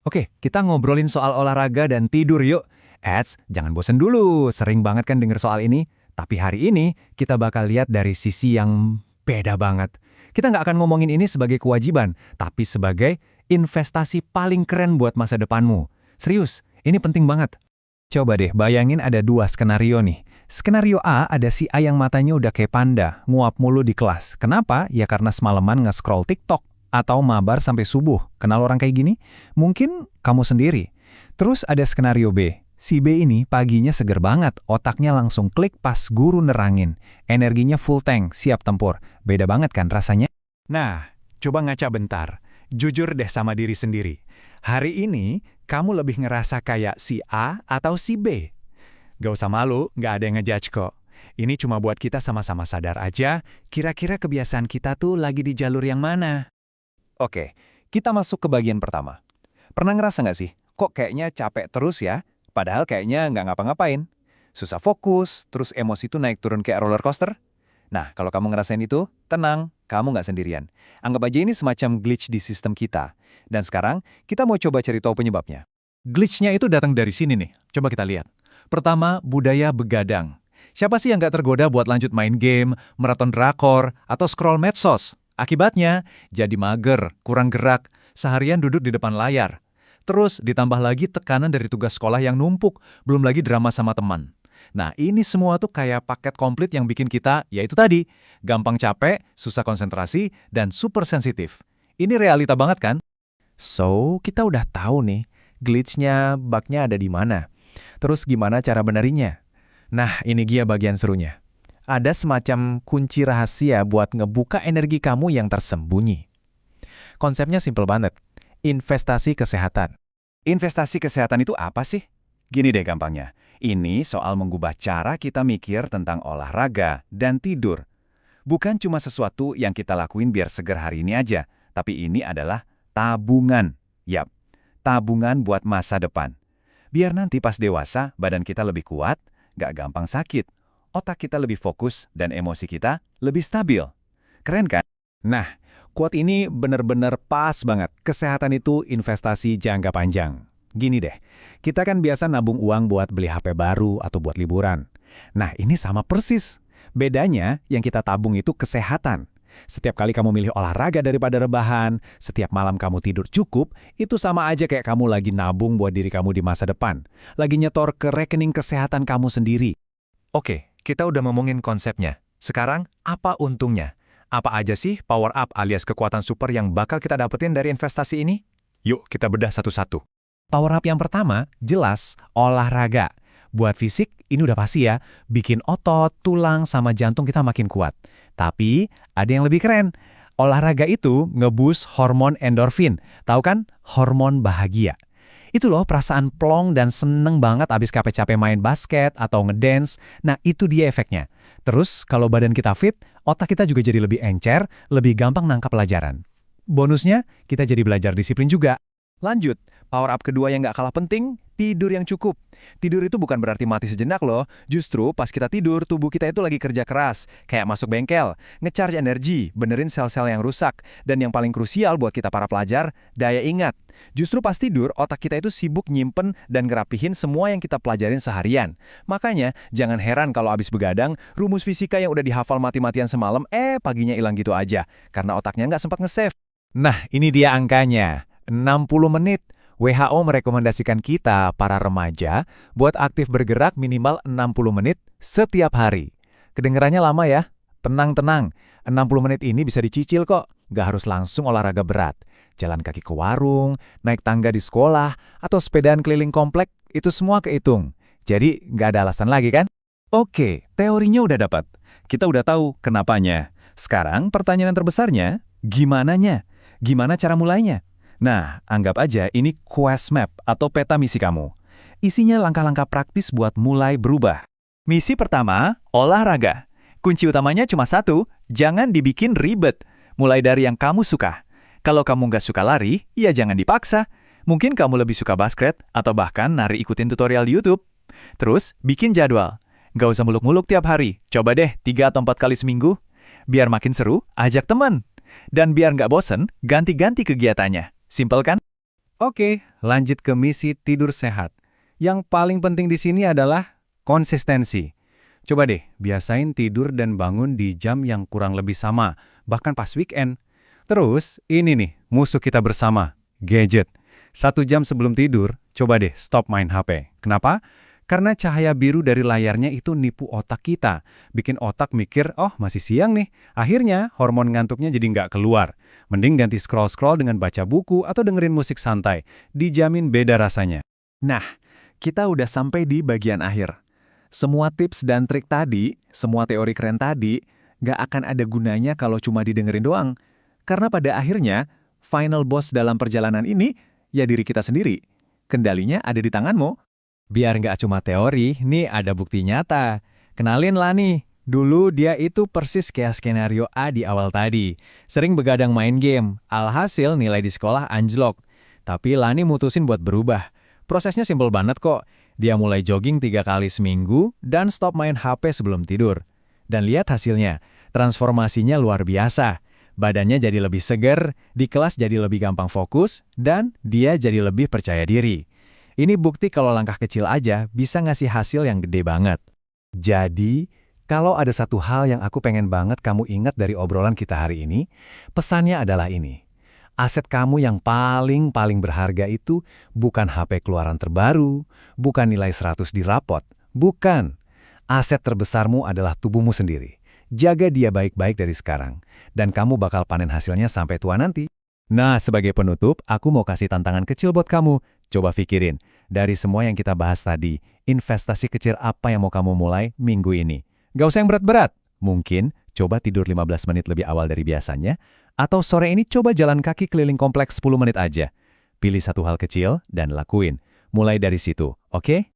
Oke, kita ngobrolin soal olahraga dan tidur yuk. Jangan bosen dulu, sering banget kan denger soal ini. Tapi hari ini kita bakal lihat dari sisi yang beda banget. Kita nggak akan ngomongin ini sebagai kewajiban, tapi sebagai investasi paling keren buat masa depanmu. Serius, ini penting banget. Coba deh bayangin ada dua skenario nih. Skenario A ada si A yang matanya udah kayak panda, nguap mulu di kelas. Kenapa? Ya karena semalaman nge-scroll TikTok. Atau mabar sampai subuh. Kenal orang kayak gini? Mungkin kamu sendiri. Terus ada skenario B. Si B ini paginya seger banget, otaknya langsung klik pas guru nerangin. Energinya full tank, siap tempur. Beda banget kan rasanya? Nah, coba ngaca bentar. Jujur deh sama diri sendiri. Hari ini, kamu lebih ngerasa kayak si A atau si B? Gak usah malu, gak ada yang ngejudge kok. Ini cuma buat kita sama-sama sadar aja, kira-kira kebiasaan kita tuh lagi di jalur yang mana. Oke, kita masuk ke bagian pertama. Pernah ngerasa nggak sih, kok kayaknya capek terus ya? Padahal kayaknya nggak ngapa-ngapain. Susah fokus, terus emosi tuh naik turun kayak roller coaster? Nah, kalau kamu ngerasain itu, tenang, kamu nggak sendirian. Anggap aja ini semacam glitch di sistem kita. Dan sekarang, kita mau coba cari tahu penyebabnya. Glitch-nya itu datang dari sini nih, coba kita lihat. Pertama, budaya begadang. Siapa sih yang nggak tergoda buat lanjut main game, maraton drakor, atau scroll medsos? Akibatnya, jadi mager, kurang gerak, seharian duduk di depan layar. Terus ditambah lagi tekanan dari tugas sekolah yang numpuk, belum lagi drama sama teman. Nah, ini semua tuh kayak paket komplit yang bikin kita, yaitu tadi, gampang capek, susah konsentrasi, dan super sensitif. Ini realita banget kan? So, kita udah tahu nih, glitch-nya, bug-nya ada di mana. Terus gimana cara benerinya? Nah, ini dia bagian serunya. Ada semacam kunci rahasia buat ngebuka energi kamu yang tersembunyi. Konsepnya simpel banget. Investasi kesehatan. Investasi kesehatan itu apa sih? Gini deh gampangnya. Ini soal mengubah cara kita mikir tentang olahraga dan tidur. Bukan cuma sesuatu yang kita lakuin biar seger hari ini aja, tapi ini adalah tabungan. Yap, tabungan buat masa depan. Biar nanti pas dewasa, badan kita lebih kuat, nggak gampang sakit. Otak kita lebih fokus dan emosi kita lebih stabil. Keren kan? Nah, quote ini benar-benar pas banget. Kesehatan itu investasi jangka panjang. Gini deh, kita kan biasa nabung uang buat beli HP baru atau buat liburan. Nah, ini sama persis. Bedanya yang kita tabung itu kesehatan. Setiap kali kamu milih olahraga daripada rebahan, setiap malam kamu tidur cukup, itu sama aja kayak kamu lagi nabung buat diri kamu di masa depan. Lagi nyetor ke rekening kesehatan kamu sendiri. Oke, kita udah ngomongin konsepnya. Sekarang, apa untungnya? Apa aja sih power up alias kekuatan super yang bakal kita dapetin dari investasi ini? Yuk, kita bedah satu-satu. Power up yang pertama, jelas, olahraga. Buat fisik, ini udah pasti ya, bikin otot, tulang, sama jantung kita makin kuat. Tapi, ada yang lebih keren. Olahraga itu nge-boost hormon endorfin. Tahu kan? Hormon bahagia. Itu loh perasaan plong dan seneng banget abis capek-capek main basket atau ngedance. Nah, itu dia efeknya. Terus, kalau badan kita fit, otak kita juga jadi lebih encer, lebih gampang nangkap pelajaran. Bonusnya, kita jadi belajar disiplin juga. Lanjut, power up kedua yang nggak kalah penting, tidur yang cukup. Tidur itu bukan berarti mati sejenak loh. Justru pas kita tidur, tubuh kita itu lagi kerja keras. Kayak masuk bengkel, nge-charge energi, benerin sel-sel yang rusak. Dan yang paling krusial buat kita para pelajar, daya ingat. Justru pas tidur, otak kita itu sibuk nyimpen dan ngerapihin semua yang kita pelajarin seharian. Makanya, jangan heran kalau abis begadang, rumus fisika yang udah dihafal mati-matian semalam, paginya hilang gitu aja. Karena otaknya nggak sempat nge-save. Nah, ini dia angkanya. 60 menit. WHO merekomendasikan kita, para remaja, buat aktif bergerak minimal 60 menit setiap hari. Kedengerannya lama ya? Tenang-tenang, 60 menit ini bisa dicicil kok. Gak harus langsung olahraga berat. Jalan kaki ke warung, naik tangga di sekolah, atau sepedaan keliling komplek, itu semua kehitung. Jadi gak ada alasan lagi kan? Oke, teorinya udah dapat. Kita udah tahu kenapanya. Sekarang pertanyaan terbesarnya, gimananya? Gimana cara mulainya? Nah, anggap aja ini quest map atau peta misi kamu. Isinya langkah-langkah praktis buat mulai berubah. Misi pertama, olahraga. Kunci utamanya cuma satu, jangan dibikin ribet. Mulai dari yang kamu suka. Kalau kamu nggak suka lari, ya jangan dipaksa. Mungkin kamu lebih suka basket atau bahkan nari ikutin tutorial di YouTube. Terus, bikin jadwal. Nggak usah muluk-muluk tiap hari. Coba deh 3 atau 4 kali seminggu. Biar makin seru, ajak teman. Dan biar nggak bosen, ganti-ganti kegiatannya. Simpel kan? Oke, lanjut ke misi tidur sehat. Yang paling penting di sini adalah konsistensi. Coba deh, biasain tidur dan bangun di jam yang kurang lebih sama, bahkan pas weekend. Terus, ini nih, musuh kita bersama, gadget. 1 jam sebelum tidur, coba deh stop main HP. Kenapa? Karena cahaya biru dari layarnya itu nipu otak kita. Bikin otak mikir, oh masih siang nih. Akhirnya, hormon ngantuknya jadi nggak keluar. Mending ganti scroll-scroll dengan baca buku atau dengerin musik santai. Dijamin beda rasanya. Nah, kita udah sampai di bagian akhir. Semua tips dan trik tadi, semua teori keren tadi, nggak akan ada gunanya kalau cuma didengerin doang. Karena pada akhirnya, final boss dalam perjalanan ini, ya diri kita sendiri. Kendalinya ada di tanganmu. Biar nggak cuma teori, nih ada bukti nyata. Kenalin lah nih, dulu dia itu persis kayak skenario A di awal tadi. Sering begadang main game, alhasil nilai di sekolah anjlok. Tapi Lani mutusin buat berubah. Prosesnya simpel banget kok. Dia mulai jogging 3 kali seminggu dan stop main HP sebelum tidur. Dan lihat hasilnya, transformasinya luar biasa. Badannya jadi lebih seger, di kelas jadi lebih gampang fokus, dan dia jadi lebih percaya diri. Ini bukti kalau langkah kecil aja bisa ngasih hasil yang gede banget. Jadi, kalau ada satu hal yang aku pengen banget kamu ingat dari obrolan kita hari ini, pesannya adalah ini. Aset kamu yang paling berharga itu bukan HP keluaran terbaru, bukan nilai 100 di rapot, bukan. Aset terbesarmu adalah tubuhmu sendiri. Jaga dia baik-baik dari sekarang, dan kamu bakal panen hasilnya sampai tua nanti. Nah, sebagai penutup, aku mau kasih tantangan kecil buat kamu. Coba pikirin, dari semua yang kita bahas tadi, investasi kecil apa yang mau kamu mulai minggu ini? Gak usah yang berat-berat. Mungkin coba tidur 15 menit lebih awal dari biasanya, atau sore ini coba jalan kaki keliling kompleks 10 menit aja. Pilih satu hal kecil dan lakuin. Mulai dari situ, oke?